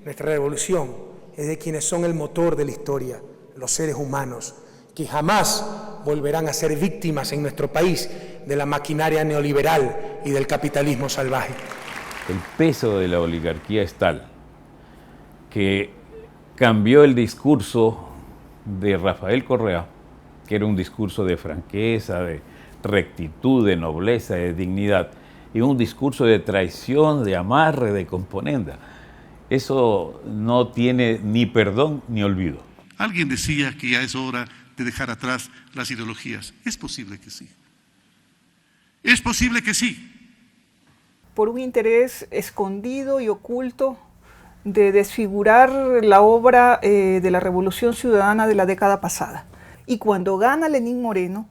Nuestra revolución es de quienes son el motor de la historia, los seres humanos, que jamás volverán a ser víctimas en nuestro país de la maquinaria neoliberal y del capitalismo salvaje. El peso de la oligarquía es tal que cambió el discurso de Rafael Correa, que era un discurso de franqueza, de rectitud, de nobleza, de dignidad, y un discurso de traición, de amarre, de componenda. Eso no tiene ni perdón ni olvido. Alguien decía que ya es hora de dejar atrás las ideologías. Es posible que sí. Es posible que sí. Por un interés escondido y oculto de desfigurar la obra de la Revolución Ciudadana de la década pasada. Y cuando gana Lenín Moreno,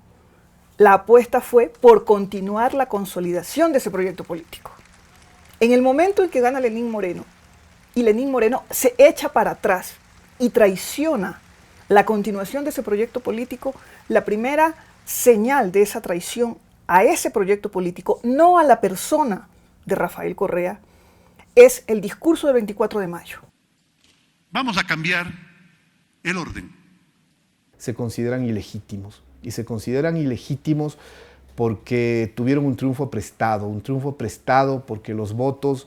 la apuesta fue por continuar la consolidación de ese proyecto político. En el momento en que gana Lenín Moreno, y Lenín Moreno se echa para atrás y traiciona la continuación de ese proyecto político, la primera señal de esa traición a ese proyecto político, no a la persona de Rafael Correa, es el discurso del 24 de mayo. Vamos a cambiar el orden. Se consideran ilegítimos, y se consideran ilegítimos porque tuvieron un triunfo prestado porque los votos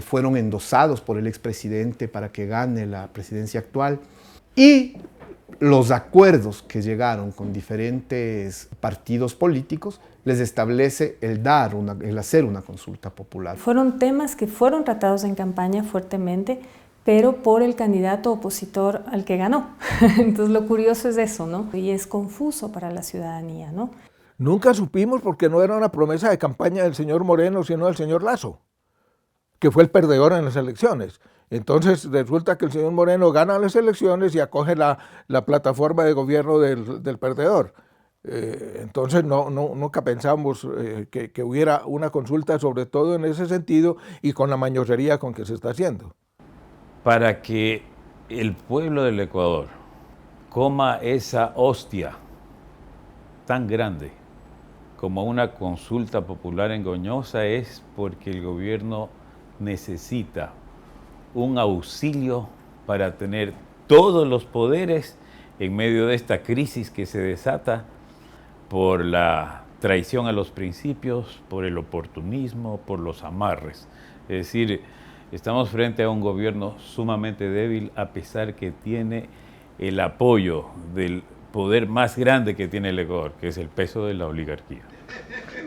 fueron endosados por el expresidente para que gane la presidencia actual, y los acuerdos que llegaron con diferentes partidos políticos les establece el hacer una consulta popular. Fueron temas que fueron tratados en campaña fuertemente, pero por el candidato opositor al que ganó. Entonces lo curioso es eso, ¿no? Y es confuso para la ciudadanía, ¿no? Nunca supimos porque no era una promesa de campaña del señor Moreno, sino del señor Lasso, que fue el perdedor en las elecciones. Entonces resulta que el señor Moreno gana las elecciones y acoge la plataforma de gobierno del perdedor. Entonces nunca pensamos que hubiera una consulta, sobre todo en ese sentido y con la mañosería con que se está haciendo. Para que el pueblo del Ecuador coma esa hostia tan grande como una consulta popular engañosa, es porque el gobierno necesita un auxilio para tener todos los poderes en medio de esta crisis que se desata por la traición a los principios, por el oportunismo, por los amarres. Es decir, estamos frente a un gobierno sumamente débil, a pesar que tiene el apoyo del poder más grande que tiene el Ecuador, que es el peso de la oligarquía.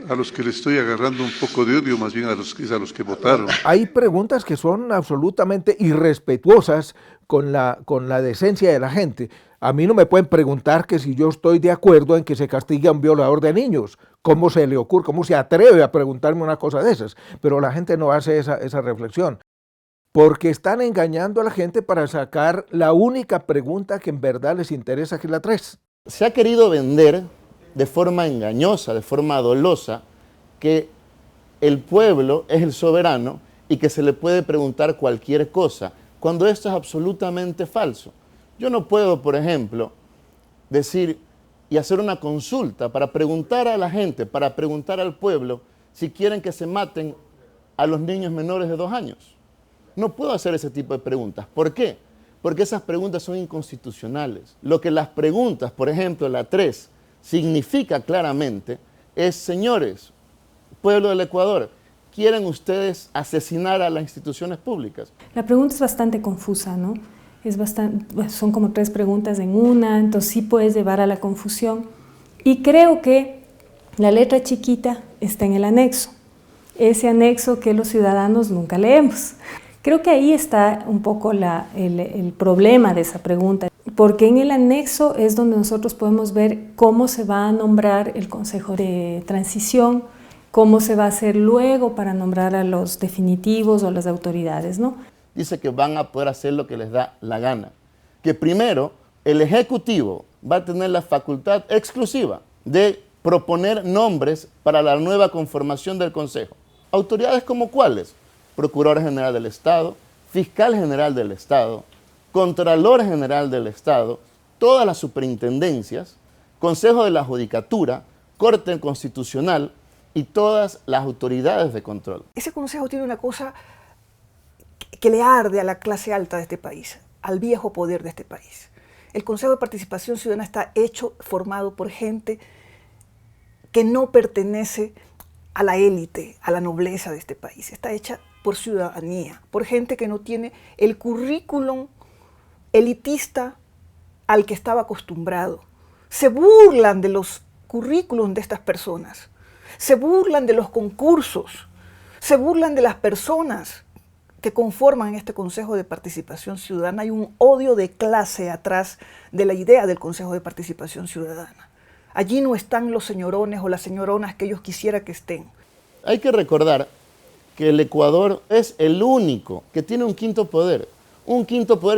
A los que le estoy agarrando un poco de odio, más bien a los que votaron. Hay preguntas que son absolutamente irrespetuosas con la decencia de la gente. A mí no me pueden preguntar que si yo estoy de acuerdo en que se castigue a un violador de niños. ¿Cómo se le ocurre? ¿Cómo se atreve a preguntarme una cosa de esas? Pero la gente no hace esa reflexión. Porque están engañando a la gente para sacar la única pregunta que en verdad les interesa, que es la 3. Se ha querido vender de forma engañosa, de forma dolosa, que el pueblo es el soberano y que se le puede preguntar cualquier cosa, cuando esto es absolutamente falso. Yo no puedo, por ejemplo, decir y hacer una consulta para preguntar a la gente, para preguntar al pueblo si quieren que se maten a los niños menores de 2 años. No puedo hacer ese tipo de preguntas. ¿Por qué? Porque esas preguntas son inconstitucionales. Lo que las preguntas, por ejemplo, la 3, significa claramente es: señores, pueblo del Ecuador, ¿quieren ustedes asesinar a las instituciones públicas? La pregunta es bastante confusa, ¿no? Son como 3 preguntas en una, entonces sí puedes llevar a la confusión. Y creo que la letra chiquita está en el anexo, ese anexo que los ciudadanos nunca leemos. Creo que ahí está un poco el problema de esa pregunta, porque en el anexo es donde nosotros podemos ver cómo se va a nombrar el Consejo de Transición, cómo se va a hacer luego para nombrar a los definitivos o las autoridades, ¿no? Dice que van a poder hacer lo que les da la gana. Que primero, el Ejecutivo va a tener la facultad exclusiva de proponer nombres para la nueva conformación del Consejo. ¿Autoridades como cuáles? Procurador General del Estado, Fiscal General del Estado, Contralor General del Estado, todas las superintendencias, Consejo de la Judicatura, Corte Constitucional y todas las autoridades de control. Ese consejo tiene una cosa que le arde a la clase alta de este país, al viejo poder de este país. El Consejo de Participación Ciudadana está formado por gente que no pertenece a la élite, a la nobleza de este país. Está hecha por ciudadanía, por gente que no tiene el currículum elitista al que estaba acostumbrado. Se burlan de los currículums de estas personas, se burlan de los concursos, se burlan de las personas que conforman este Consejo de Participación Ciudadana. Hay un odio de clase atrás de la idea del Consejo de Participación Ciudadana. Allí no están los señorones o las señoronas que ellos quisieran que estén. Hay que recordar que el Ecuador es el único que tiene un quinto poder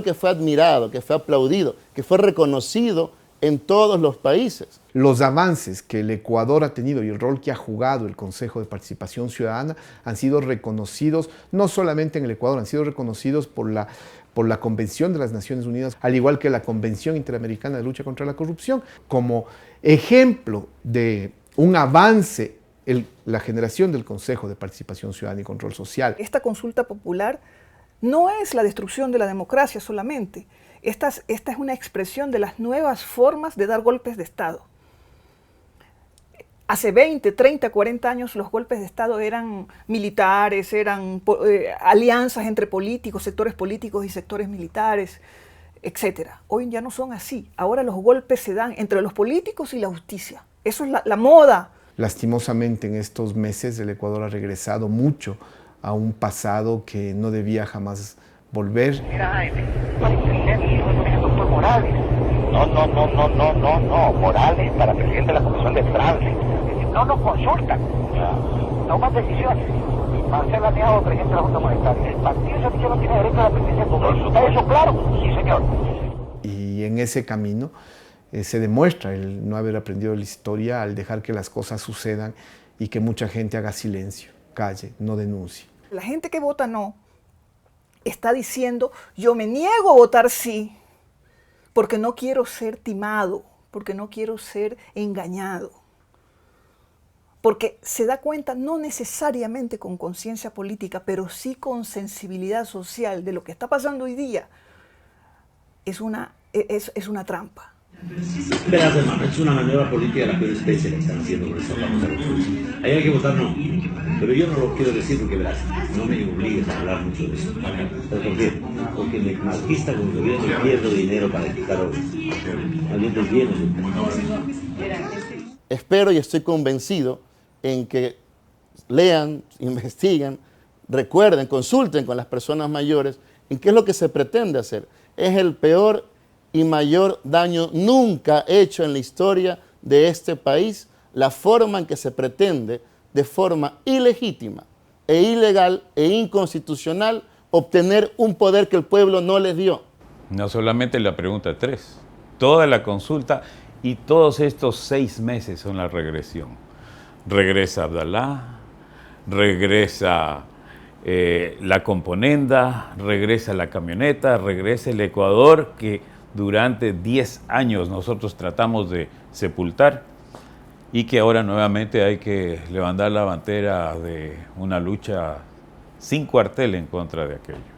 que fue admirado, que fue aplaudido, que fue reconocido en todos los países. Los avances que el Ecuador ha tenido y el rol que ha jugado el Consejo de Participación Ciudadana han sido reconocidos, no solamente en el Ecuador, han sido reconocidos por la Convención de las Naciones Unidas, al igual que la Convención Interamericana de Lucha contra la Corrupción, como ejemplo de un avance en la generación del Consejo de Participación Ciudadana y Control Social. Esta consulta popular no es la destrucción de la democracia solamente. Esta es una expresión de las nuevas formas de dar golpes de Estado. Hace 20, 30, 40 años los golpes de Estado eran militares, eran alianzas entre políticos, sectores políticos y sectores militares, etc. Hoy ya no son así. Ahora los golpes se dan entre los políticos y la justicia. Eso es la moda. Lastimosamente en estos meses el Ecuador ha regresado mucho a un pasado que no debía jamás volver. Mira, el doctor Morales. No. Morales para presidente de la Comisión de Tránsito. No nos consultan. Toman decisiones. Marcelo Aneado, presidente de la Junta Monetaria. El partido Semilla no tiene derecho a la presidencia del Congreso. ¿Está eso claro? Sí, señor. Y en ese camino se demuestra el no haber aprendido la historia al dejar que las cosas sucedan y que mucha gente haga silencio, calle, no denuncie. La gente que vota no está diciendo, yo me niego a votar sí, porque no quiero ser timado, porque no quiero ser engañado. Porque se da cuenta, no necesariamente con conciencia política, pero sí con sensibilidad social de lo que está pasando hoy día. Es una trampa. Verás, hermano, es una maniobra política de la peor especie que están haciendo, por eso vamos a recursos. Ahí hay que votar no, pero yo no lo quiero decir porque verás, no me obligues a hablar mucho de eso. ¿Pero por qué? Porque me malquista con el gobierno y pierdo dinero para quitar alimentos llenos. Espero y estoy convencido en que lean, investiguen, recuerden, consulten con las personas mayores en qué es lo que se pretende hacer. Es el peor y mayor daño nunca hecho en la historia de este país, la forma en que se pretende, de forma ilegítima e ilegal e inconstitucional, obtener un poder que el pueblo no les dio. No solamente la pregunta 3, toda la consulta y todos estos 6 meses son la regresión. Regresa Abdalá, regresa la componenda, regresa la camioneta, regresa el Ecuador que durante 10 años nosotros tratamos de sepultar y que ahora nuevamente hay que levantar la bandera de una lucha sin cuartel en contra de aquello.